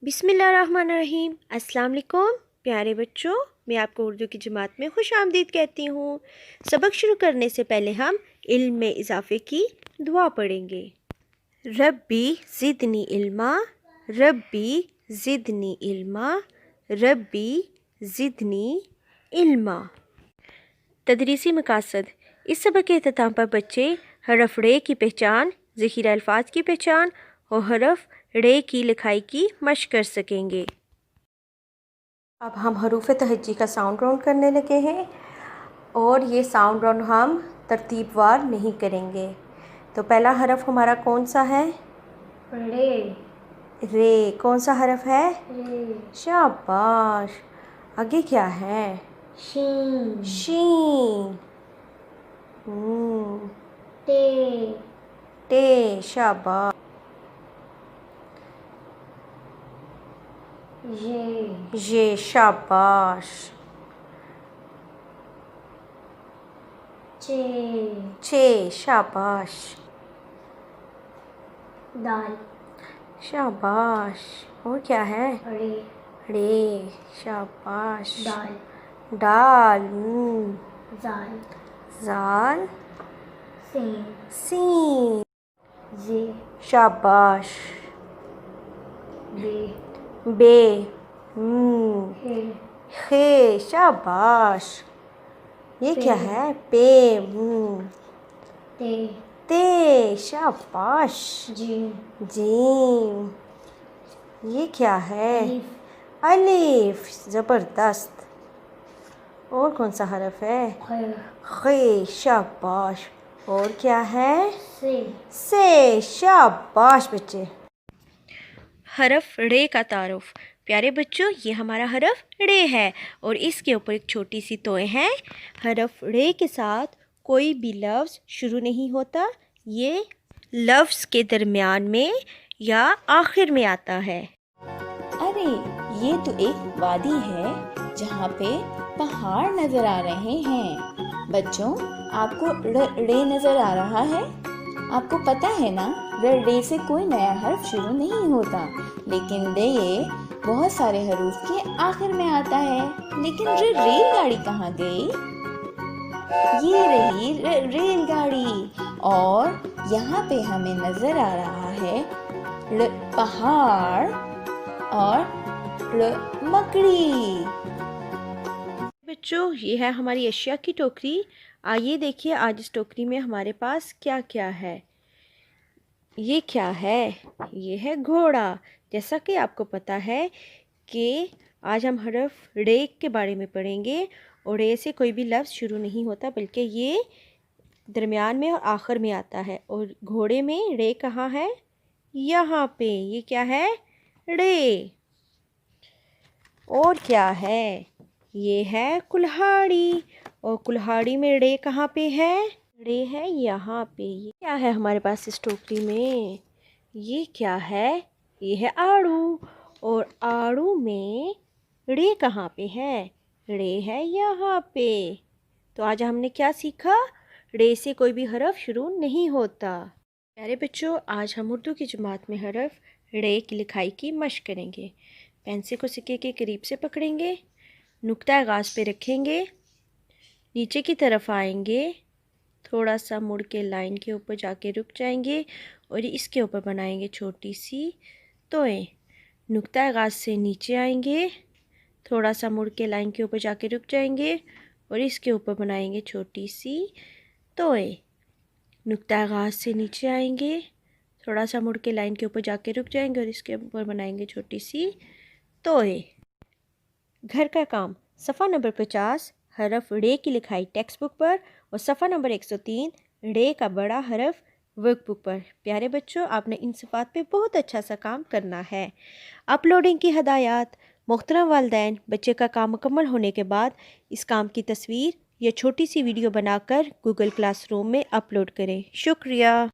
बिस्मिल्लाहिर्रहमानिर्रहीम। अस्सलाम वालेकुम प्यारे बच्चों, मैं आपको उर्दू की जमात में खुश आमदीद कहती हूँ। सबक शुरू करने से पहले हम इल्म में इजाफ़े की दुआ पढ़ेंगे। रब्बी ज़िदनी इल्मा, रब्बी ज़िदनी इल्मा, रब्बी ज़िदनी इल्मा। तदरीसी मकासद। इस सबक के अख्ताम पर बच्चे हरफ रे की पहचान, ज़ख़ीरा अल्फाज की पहचान और हरफ रे की लिखाई की मशक कर सकेंगे। अब हम हरूफ तहज्जी का साउंड राउंड करने लगे हैं और ये साउंड राउंड हम तरतीबवार नहीं करेंगे। तो पहला हरफ हमारा कौन सा है? रे। रे। कौन सा हरफ है? रे। शाबाश। आगे क्या है? शीन। शीन। टे। टे। शाबाश। ये। शाबाश। चे। छे। शाबाश। दाल। शाबाश। और क्या है? रे। रे। शाबाश। दाल। दाल। जाल। जाल। सीन। सीन। जे। शाबाश। बे। बे। हे। खे। शाबाश। ये पे। क्या है? पे। ते। ते। शाबाश। जीम। जीम। ये क्या है? अलिफ। अलिफ। ज़बरदस्त। और कौन सा हरफ है? खे। खे। शाबाश। और क्या है? से। से। शाबाश बच्चे। हरफ रे का तारुफ। प्यारे बच्चों, ये हमारा हरफ रे है और इसके ऊपर एक छोटी सी तोय है। हरफ रे के साथ कोई भी लफ्ज़ शुरू नहीं होता, ये लफ्ज़ के दरमियान में या आखिर में आता है। अरे ये तो एक वादी है जहाँ पे पहाड़ नजर आ रहे हैं। बच्चों, आपको रे नजर आ रहा है? आपको पता है ना, रे से कोई नया हर्फ शुरू नहीं होता, लेकिन रे बहुत सारे हरूफ के आखिर में आता है। लेकिन रेलगाड़ी कहाँ गई? ये रही रेलगाड़ी। और यहाँ पे हमें नजर आ रहा है पहाड़ और मकड़ी। बच्चों, ये है हमारी अशिया की टोकरी। आइए देखिए आज इस टोकरी में हमारे पास क्या क्या है। ये क्या है? ये है घोड़ा। जैसा कि आपको पता है कि आज हम हरफ रे के बारे में पढ़ेंगे और रे से कोई भी लफ्ज़ शुरू नहीं होता, बल्कि ये दरमियान में और आखिर में आता है। और घोड़े में रे कहाँ है? यहाँ पे। ये क्या है? रे। और क्या है? ये है कुल्हाड़ी और कुल्हाड़ी में रे कहाँ पे है? रे है यहाँ पे। ये क्या है हमारे पास इस टोकरी में? ये क्या है? ये है आड़ू और आड़ू में रे कहाँ पे है? रे है यहाँ पे। तो आज हमने क्या सीखा? रे से कोई भी हरफ शुरू नहीं होता। प्यारे बच्चों, आज हम उर्दू की जमात में हरफ रे की लिखाई की मशक करेंगे। पेंसिल को सिक्के के करीब से पकड़ेंगे, नुक्ता आगाज़ पे रखेंगे, नीचे की तरफ आएंगे, थोड़ा सा मुड़ के लाइन के ऊपर जाके रुक जाएंगे और इसके ऊपर बनाएंगे छोटी सी तोय। नुक्ता आगाज़ से नीचे आएंगे, थोड़ा सा मुड़ के लाइन के ऊपर जाके रुक जाएंगे और इसके ऊपर बनाएंगे छोटी सी तोय। नुक्ता आगाज़ से नीचे आएंगे, थोड़ा सा मुड़ के लाइन के ऊपर जाके रुक जाएंगे और इसके ऊपर बनाएंगे छोटी सी तोय। घर का काम। सफ़ा नंबर 50 हरफ रे की लिखाई टेक्स्ट बुक पर और सफ़ा नंबर 103 रे का बड़ा हरफ वर्कबुक पर। प्यारे बच्चों, आपने इन सिफ़ात पे बहुत अच्छा सा काम करना है। अपलोडिंग की हदायत। मोहतरम वालिदैन, बच्चे का काम मुकम्मल होने के बाद इस काम की तस्वीर या छोटी सी वीडियो बनाकर गूगल क्लासरूम में अपलोड करें। शुक्रिया।